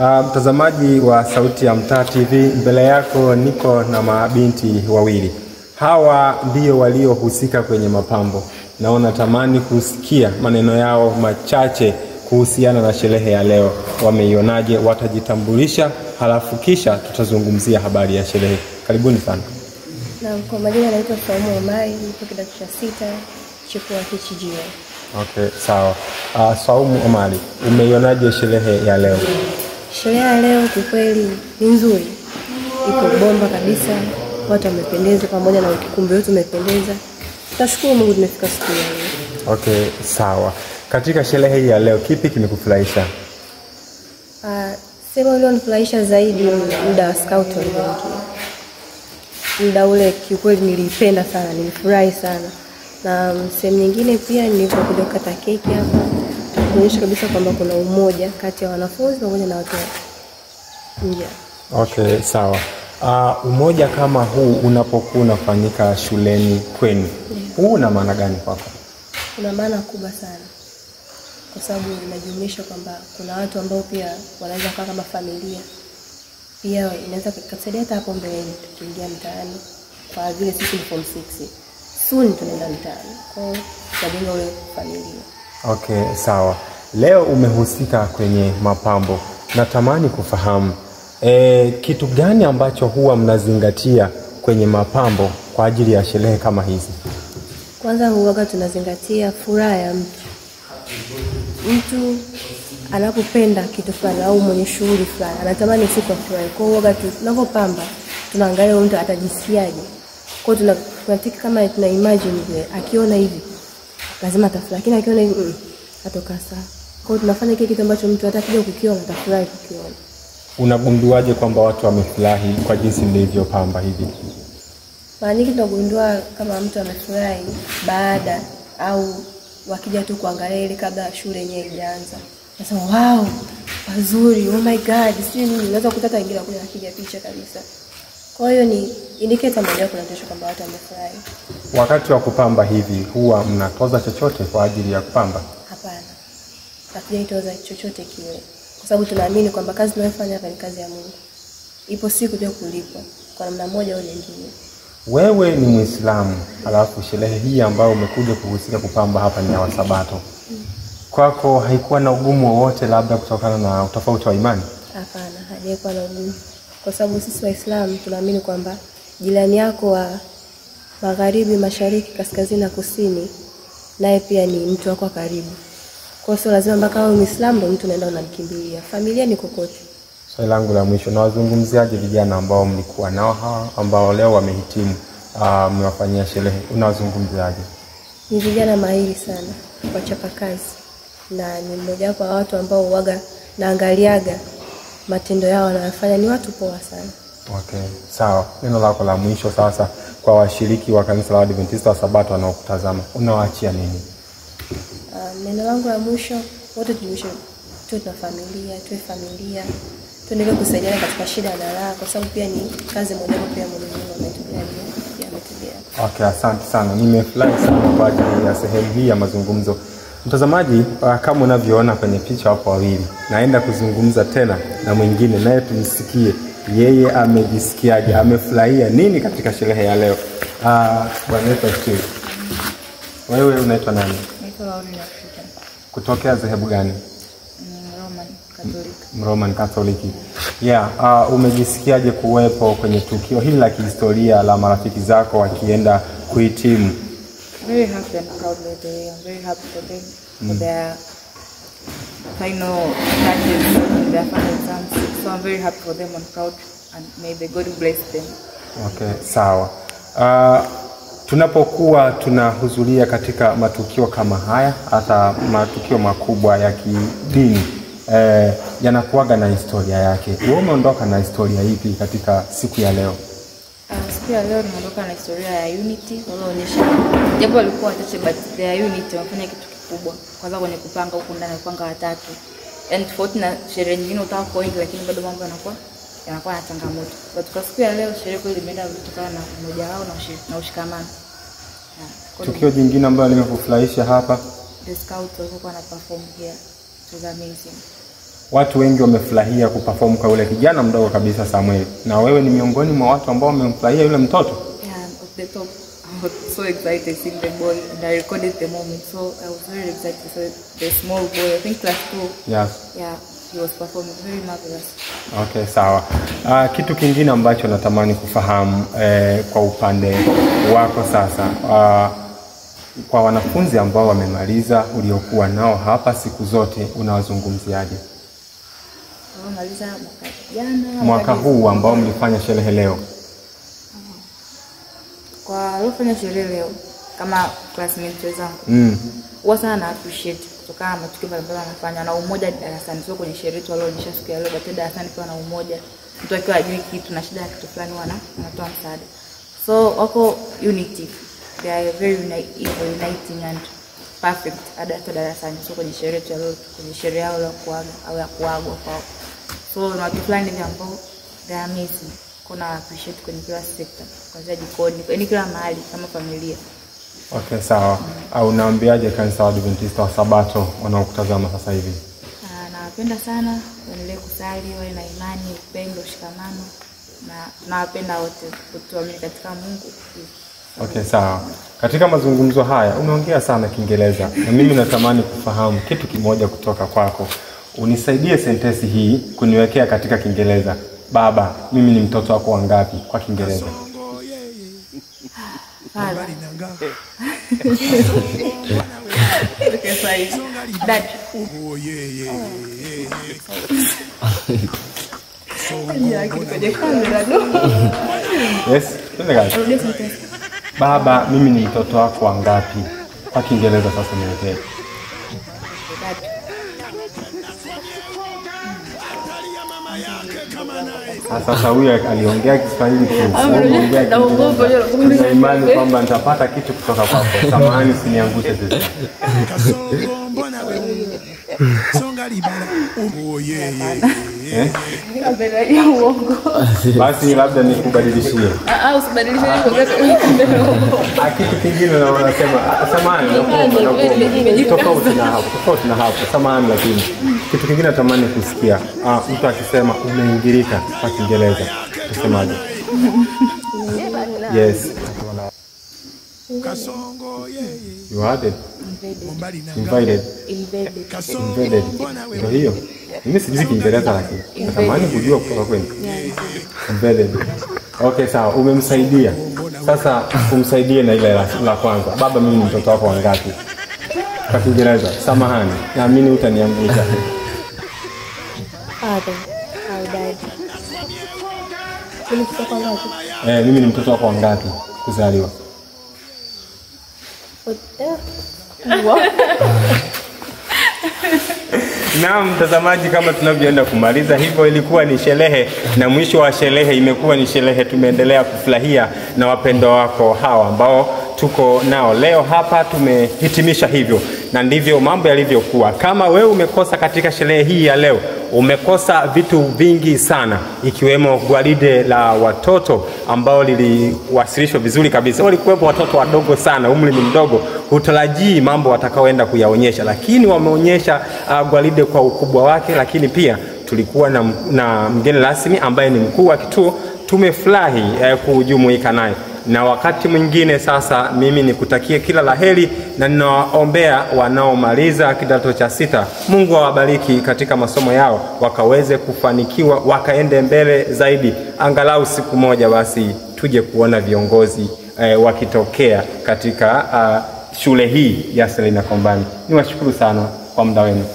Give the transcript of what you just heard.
Mtazamaji wa Sauti ya Mtaa TV, mbele yako niko na mabinti wawili. Hawa ndio waliohusika kwenye mapambo. Naona tamani kusikia maneno yao machache kuhusiana na sherehe ya leo. Wameionaje, watajitambulisha, halafu kisha tutazungumzia habari ya sherehe. Karibuni sana. Na kwa majina naitwa Saumu Omari, nipo kidato cha 6 chuo cha HGO. Okay, sawa. Saumu Omari, umeionaje sherehe ya leo? Sherehe ya leo kwa kweli ni nzuri. Iko bomba kabisa. Watu wamependeza pamoja na ukumbi wetu umependeza. Tunashukuru Mungu tumefika siku ya leo. Okay, sawa. Katika sherehe hii ya leo kipi kimekufurahisha? Sema leo nifurahisha zaidi muda wa scout walipoingia. Muda ule kiukweli nilipenda sana, nilifurahi sana. Na sehemu nyingine pia nilipokuja kukata keki hapa, kuonyesha kabisa kwamba kuna umoja kati ya wanafunzi pamoja na watu nje. Okay, sawa. Umoja kama huu unapokuwa unafanyika shuleni kwenu, huu una maana gani kwako? Una maana kubwa sana. Kwa sababu inajumuisha kwamba kuna watu ambao pia wanaweza kuwa kama familia. Pia inaweza kutusaidia hata hapo mbeleni tukiingia mtaani. Kwa vile sisi ni form 6. Soon tunaenda mtaani. Kwa hiyo tunajenga ule familia. Okay, sawa. Leo umehusika kwenye mapambo. Natamani kufahamu kitu gani ambacho huwa mnazingatia kwenye mapambo kwa ajili ya sherehe kama hizi? Kwanza huwaga tunazingatia furaha ya mtu. Mtu anapopenda kitu fulani au mwenye shughuli fulani, anatamani siku afurahi. Kwa hiyo huwaga tunapopamba tunaangalia mtu atajisikiaje. Kwa hiyo tunataka kama tuna imagine vile akiona hivi lazima atafurahi, lakini akiona hivi atoka sawa. Kwa hiyo tunafanya kile kitu ambacho mtu atakija kukiona atafurahi kukiona. Unagunduaje kwamba watu wamefurahi kwa jinsi mlivyopamba hivi? Mara nyingi tunagundua kama mtu amefurahi baada au wakija tu kuangalia ile kabla shule yenyewe haijaanza. Nasema wow, pazuri, oh my god, sio nini, unaweza kutata wengine kuja kupiga picha kabisa. Kwa hiyo ni indicator moja kuonyesha kwamba watu wamefurahi. Wakati wa kupamba hivi huwa mnatoza chochote kwa ajili ya kupamba? Hapana. Hatujatoza chochote kile. Kwa sababu tunaamini kwamba kazi tunayofanya hapa ni kazi ya Mungu. Ipo siku tu kulipwa kwa namna moja au nyingine. Wewe ni Muislamu, alafu sherehe hii ambayo umekuja kuhusika kupamba hapa ni ya Wasabato. Kwako haikuwa na ugumu wowote labda kutokana na utofauti wa imani? Hapana, hajaikuwa na ugumu. Kwa sababu sisi Waislamu tunaamini kwamba jirani yako wa magharibi, mashariki, kaskazini na kusini naye pia ni mtu wako karibu. Kwa hiyo lazima mpaka awe Muislamu ndio mtu anaenda unamkimbilia. Familia ni kokote. Swali langu la mwisho, na wazungumziaje vijana ambao mlikuwa nao hawa ambao leo wamehitimu mmewafanyia sherehe? Unawazungumziaje? Ni vijana mahiri sana, wachapa kazi. Na ni mmoja wapo wa watu ambao huaga naangaliaga matendo yao wanayofanya, ni watu poa sana. Okay, sawa. Neno lako la mwisho sasa kwa washiriki wa kanisa la Adventista wa Sabato wanaokutazama, unawaachia nini? Neno langu la mwisho, wote tuwe na familia, tuendelee kusaidiana katika shida na raha, kwa sababu pia ni kazi moja pia Mungu ametujalia. Okay, asante sana. Nimefurahi sana kwa ajili ya sehemu hii ya mazungumzo. Mtazamaji, kama unavyoona kwenye picha hapo wawili, naenda kuzungumza tena na mwingine naye tumsikie yeye amejisikiaje, amefurahia nini katika sherehe ya leo. Bwana wetu asifiwe. Wewe unaitwa nani? Naitwa Lauren Afrika. Kutokea dhehebu gani? Roman Catholic. Yeah, umejisikiaje kuwepo kwenye tukio hili la kihistoria la marafiki zako wakienda kuhitimu? Very happy and proud that they are very happy for them for their final studies and their final exams. So I'm very happy for them and proud, and may the God bless them. Okay, sawa. Tunapokuwa tunahudhuria katika matukio kama haya, hata matukio makubwa ya kidini, yanakuaga na historia yake. Wewe umeondoka na historia ipi katika siku ya leo? Siku ya leo tunaondoka na historia ya unity, wanaonyesha japo walikuwa wachache but their unity wamefanya kitu kikubwa. Kwanza kwenye kupanga huko ndani kupanga watatu. Yaani tofauti na sherehe nyingine utakuwa kwa wengi lakini bado mambo yanakuwa na changamoto. But kwa siku ya leo sherehe kweli imeenda kutokana na umoja wao na ushikamano. Tukio jingine ambalo limekufurahisha hapa? The scouts walikuwa na perform here. It was amazing. Watu wengi wamefurahia kuperform kwa yule kijana mdogo kabisa Samuel. Na wewe ni miongoni mwa watu ambao wamemfurahia yule mtoto? Yeah, at the top. I was so excited seeing the boy, and I recorded the moment, so I was very excited. So the small boy, I think class 2. Yes. Yeah, he was performing very marvelous. Okay, sawa. Kitu kingine ambacho natamani kufahamu kwa upande wako sasa, kwa wanafunzi ambao wamemaliza uliokuwa nao hapa siku zote, unawazungumziaje? Wamaliza jana, mwaka huu ambao mlifanya sherehe leo? Kwa waliofanya sherehe leo kama classmates zangu, huwa sana na appreciate kutokana na matukio mbalimbali wanafanya na umoja darasani. Sio kwenye sherehe tu walioonyesha siku ya leo, bali darasani pia na umoja. Mtu akiwa ajui kitu na shida ya kitu fulani wanatoa msaada. So wako unity. They are very uniting and perfect hata darasani. So kwenye sherehe tu leo, kwenye sherehe yao ya kuaga au ya kuagwa kwao. So na watu fulani ndio ambao they are amazing. Kuna appreciate kwenye kila sector, kuanzia jikoni, kwenye kila mahali kama familia. Okay, sawa. Au naambiaje kanisa la Adventista wa Sabato wanaokutazama sasa hivi? Nawapenda sana, waendelee kusali, wawe na imani, upendo, shikamano, na nawapenda wote, kutuamini katika Mungu. Okay, sawa. Katika mazungumzo haya unaongea sana Kiingereza, na mimi natamani kufahamu kitu kimoja kutoka kwako. Unisaidie sentensi hii kuniwekea katika Kiingereza. Baba, mimi ni mtoto wako wangapi kwa Kiingereza? Father. Okay, fine. Dad. Oh, yeah. Yes, baba, mimi ni mtoto wako wangapi kwa Kiingereza? Sasa niwekee. Sasa huyu aliongea Kiswahili tu. Nina imani kwamba nitapata kitu kutoka kwako. Samahani usiniangushe sasa. Basi labda nikubadilishie. Usibadilishie kitu kingine na wanasema samahani tofauti na hapo. Samahani, lakini kitu kingine natamani kusikia. Mtu akisema umeingirika kwa Kiingereza usemaje? Yes. You had it. Invited. Ndio hiyo. Mimi sijui Kiingereza lakini natamani kujua kutoka kwenu. Invited. Okay, sawa. Umemsaidia. Sasa umsaidie na ile la kwanza. Baba, mimi ni mtoto wako wangapi kwa Kiingereza? Samahani, naamini utaniangusha. Father, our dad. Mimi ni mtoto wako wangapi kuzaliwa? Na mtazamaji, kama tunavyoenda kumaliza hivyo, ilikuwa ni sherehe na mwisho wa sherehe imekuwa ni sherehe. Tumeendelea kufurahia na wapendwa wako hawa ambao tuko nao leo hapa. Tumehitimisha hivyo, na ndivyo mambo yalivyokuwa. Kama wewe umekosa katika sherehe hii ya leo, umekosa vitu vingi sana, ikiwemo gwaride la watoto ambao liliwasilishwa vizuri kabisa. Walikuwepo watoto wadogo sana, umri ni mdogo, hutarajii mambo watakaoenda kuyaonyesha, lakini wameonyesha gwaride kwa ukubwa wake. Lakini pia tulikuwa na mgeni rasmi ambaye ni mkuu wa kituo. Tumefurahi kujumuika naye. Na wakati mwingine sasa, mimi nikutakie kila laheri na ninawaombea wanaomaliza kidato cha 6. Mungu awabariki katika masomo yao, wakaweze kufanikiwa, wakaende mbele zaidi. Angalau siku moja basi tuje kuona viongozi wakitokea katika shule hii ya Selina Kombani. Niwashukuru sana kwa muda wenu.